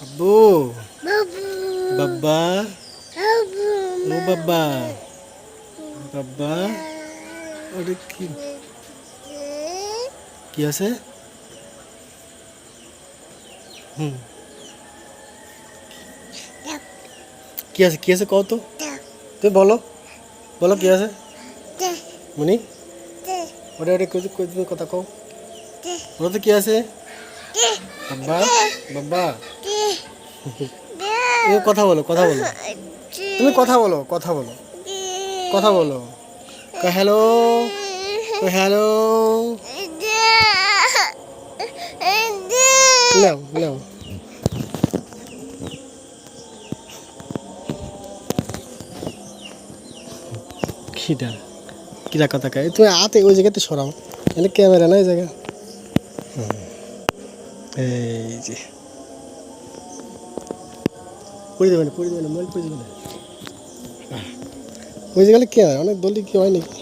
আব্বু, বাব্বা, ও বাব্বা, বাব্বা, ওটা কি কি আছে? হুম, কি আছে কও তো? তুমি বলো, বলো কি আছে? মনি, ওটা ওটা তুমি কথা কও, বলো তো কি আছে? বাব্বা, বাব্বা, তুমি কথা বলো, কথা বলো, তুমি কথা বলো, কথা বলো, কথা বলো, হ্যালো, হ্যালো, নাও নাও, খিদা কিরা কথা কয় তুমি আতে ওই জায়গাতে সরাও, এখানে ক্যামেরা না ওই জায়গা। এই যে পড়ে দেবে না, পড়ে দেবে না, মোবাইল পড়ে দেবে না। ওই জায়গায় ক্যামেরা অনেক দলি কি হয় নাকি?